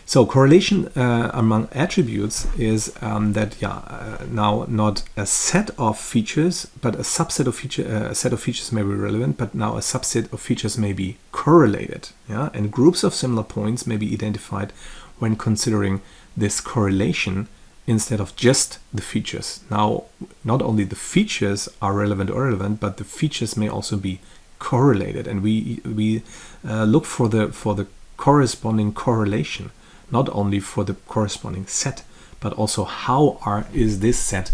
So correlation among attributes is now not a set of features, but a subset of a set of features may be relevant, but now a subset of features may be correlated. Yeah, and groups of similar points may be identified when considering this correlation instead of just the features. Now, not only the features are relevant or irrelevant, but the features may also be correlated, and we look for the corresponding correlation, not only for the corresponding set, but also how is this set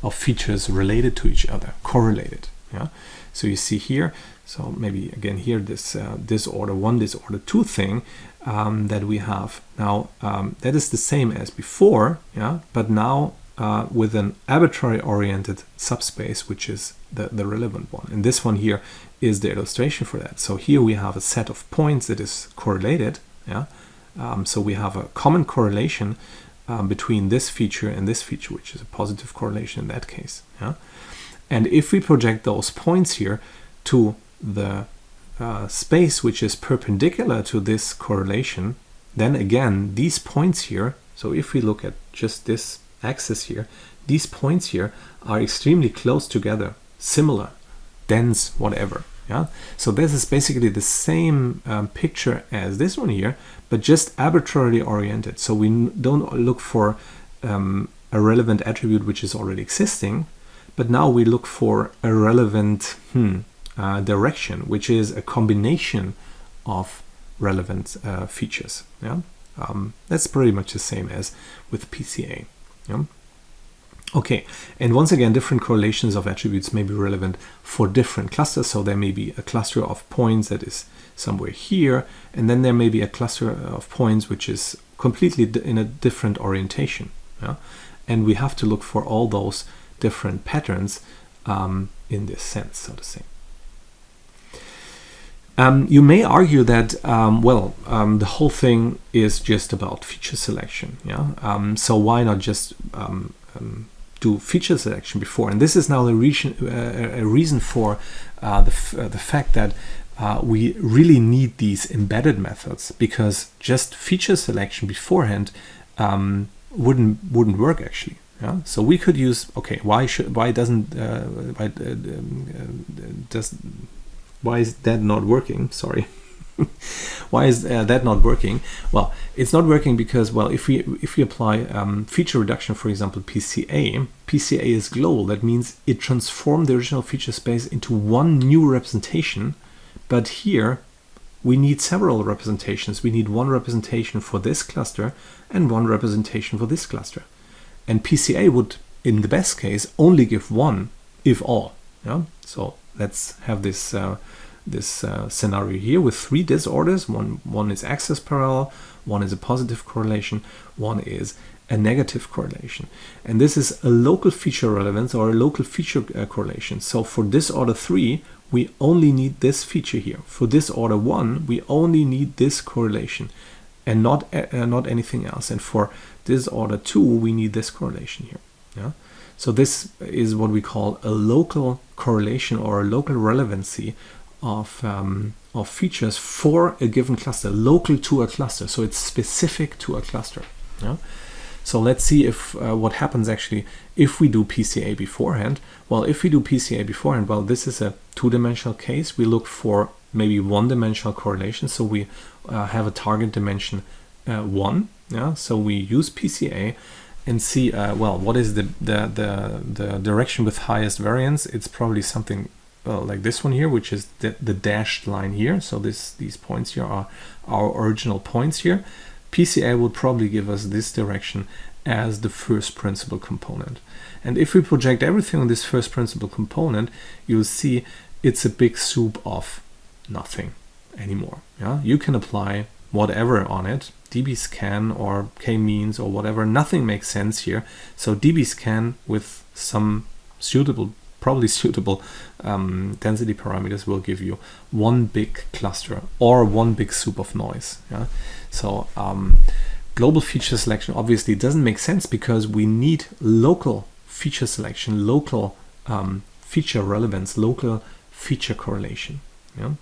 of features related to each other, correlated. Yeah. So you see here, so maybe again here this disorder 1, disorder 2 thing that we have now, that is the same as before, yeah, but now with an arbitrary oriented subspace, which is the relevant one. And this one here is the illustration for that. So here we have a set of points that is correlated. Yeah. So we have a common correlation between this feature and this feature, which is a positive correlation in that case. Yeah. And if we project those points here to the space which is perpendicular to this correlation, then again these points here, so if we look at just this axis here, these points here are extremely close together, similar, dense, whatever. Yeah. So this is basically the same picture as this one here, but just arbitrarily oriented. So we don't look for a relevant attribute which is already existing, but now we look for a relevant direction, which is a combination of relevant features. Yeah. That's pretty much the same as with PCA. Yeah. Okay, and once again, different correlations of attributes may be relevant for different clusters. So there may be a cluster of points that is somewhere here, and then there may be a cluster of points which is completely in a different orientation. Yeah? And we have to look for all those different patterns in this sense, so to say. You may argue that, the whole thing is just about feature selection. Yeah. So why not just do feature selection before? And this is now the reason for the fact that we really need these embedded methods, because just feature selection beforehand wouldn't work actually. Yeah? So we could use, okay, why is that not working? Sorry. Why is that not working? Well, it's not working because, well, if we apply feature reduction, for example, PCA is global. That means it transformed the original feature space into one new representation. But here we need several representations. We need one representation for this cluster and one representation for this cluster. And PCA would, in the best case, only give one, if all. Yeah? So let's have this scenario here with 3 disorders. One is axis parallel, one is a positive correlation, one is a negative correlation. And this is a local feature relevance or a local feature correlation. So for disorder 3, we only need this feature here. For disorder 1, we only need this correlation and not anything else. And for disorder 2, we need this correlation here. Yeah. So this is what we call a local correlation or a local relevancy of features for a given cluster, local to a cluster. So it's specific to a cluster. Yeah? So let's see if what happens actually if we do PCA beforehand. Well, if we do PCA beforehand, well, this is a 2-dimensional case. We look for maybe 1-dimensional correlation. So we have a target dimension 1. Yeah. So we use PCA and see what is the direction with highest variance. It's probably something like this one here, which is the dashed line here. So these points here are our original points here. PCA will probably give us this direction as the first principal component. And if we project everything on this first principal component, you'll see it's a big soup of nothing anymore. Yeah, you can apply whatever on it, dbScan or k-means or whatever. Nothing makes sense here. So dbScan with some probably suitable density parameters will give you one big cluster or one big soup of noise. Yeah? So global feature selection obviously doesn't make sense because we need local feature selection, local feature relevance, local feature correlation. Yeah?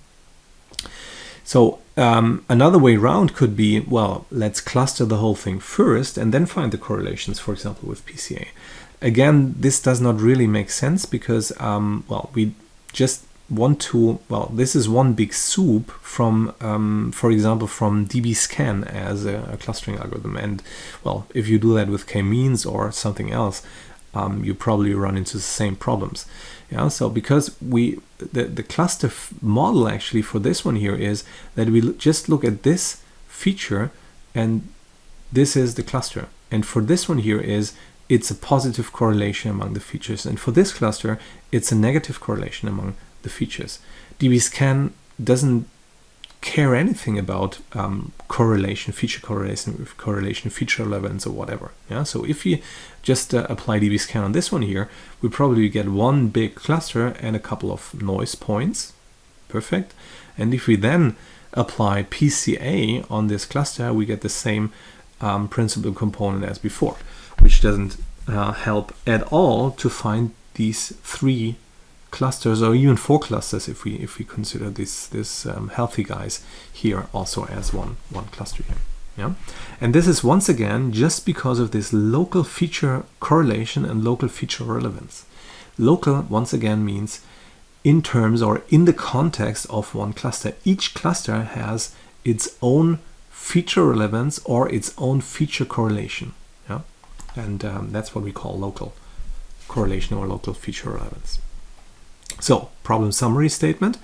So Another way around could be, well, let's cluster the whole thing first and then find the correlations, for example, with PCA. Again, this does not really make sense because, well, we just want to, well, this is one big soup from, for example, from dbScan as a clustering algorithm. And, well, if you do that with k-means or something else, you probably run into the same problems. Yeah, so because the cluster model actually for this one here is that we just look at this feature and this is the cluster. And for this one here it's a positive correlation among the features. And for this cluster, it's a negative correlation among the features. dbScan doesn't care anything about correlation, feature relevance or whatever. Yeah, so if you just apply dbScan on this one here, we probably get one big cluster and a couple of noise points. Perfect. And if we then apply PCA on this cluster, we get the same principal component as before, which doesn't help at all to find these 3 clusters or even 4 clusters if we consider this healthy guys here also as one cluster here. Yeah, and this is once again just because of this local feature correlation and local feature relevance. Local once again means in terms or in the context of one cluster. Each cluster has its own feature relevance or its own feature correlation. Yeah, and that's what we call local correlation or local feature relevance. So, problem summary statement.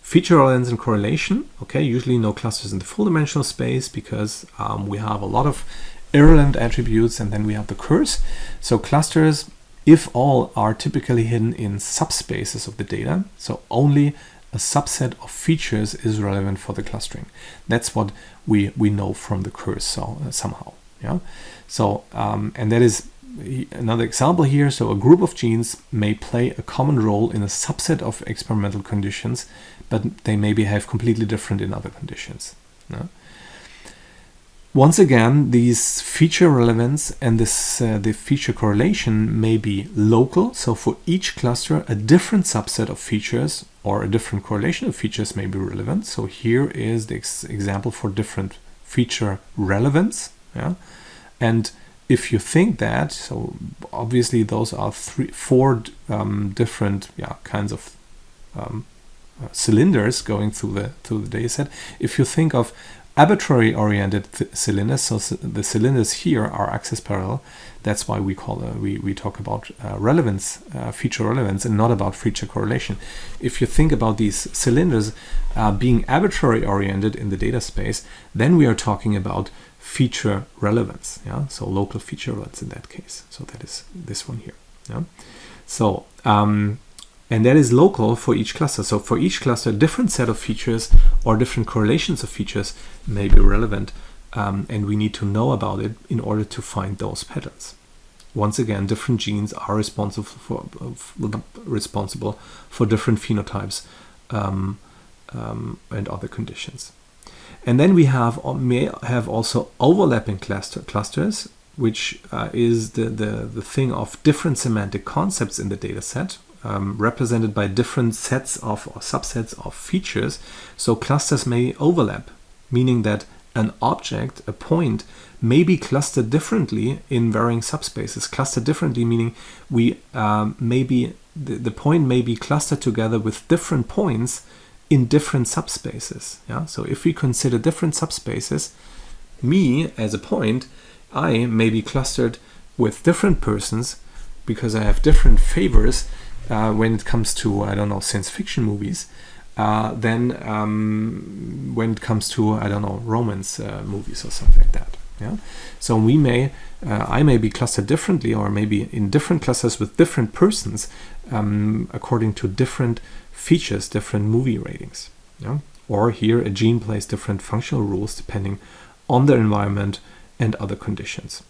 Feature relevance and correlation. Okay, usually no clusters in the full dimensional space because we have a lot of irrelevant attributes and then we have the curse. So clusters, if all, are typically hidden in subspaces of the data. So only a subset of features is relevant for the clustering. That's what we know from the curse somehow. Yeah. So, and that is another example here. So a group of genes may play a common role in a subset of experimental conditions, but they maybe have completely different in other conditions. No? Once again, these feature relevance and the feature correlation may be local. So for each cluster, a different subset of features or a different correlation of features may be relevant. So here is the example for different feature relevance. Yeah? And if you think that, so obviously those are 4 different kinds of cylinders going through the data set. If you think of arbitrary oriented cylinders, so the cylinders here are axis parallel. That's why we talk about relevance, feature relevance, and not about feature correlation. If you think about these cylinders being arbitrary oriented in the data space, then we are talking about feature relevance. Yeah, so local feature relevance in that case. So that is this one here. Yeah, so and that is local for each cluster. So for each cluster, a different set of features or different correlations of features may be relevant, and we need to know about it in order to find those patterns. Once again, different genes are responsible for different phenotypes and other conditions. And then we may have also overlapping clusters, which is the thing of different semantic concepts in the data set, represented by different sets of or subsets of features. So clusters may overlap, meaning that an object, a point, may be clustered differently in varying subspaces. Clustered differently meaning the point may be clustered together with different points in different subspaces. Yeah, so if we consider different subspaces, me as a point, I may be clustered with different persons because I have different favors when it comes to, I don't know, science fiction movies, than when it comes to, I don't know, romance movies or something like that. Yeah, so I may be clustered differently, or maybe in different clusters with different persons, according to different features, different movie ratings. Yeah? Or here a gene plays different functional rules depending on the environment and other conditions.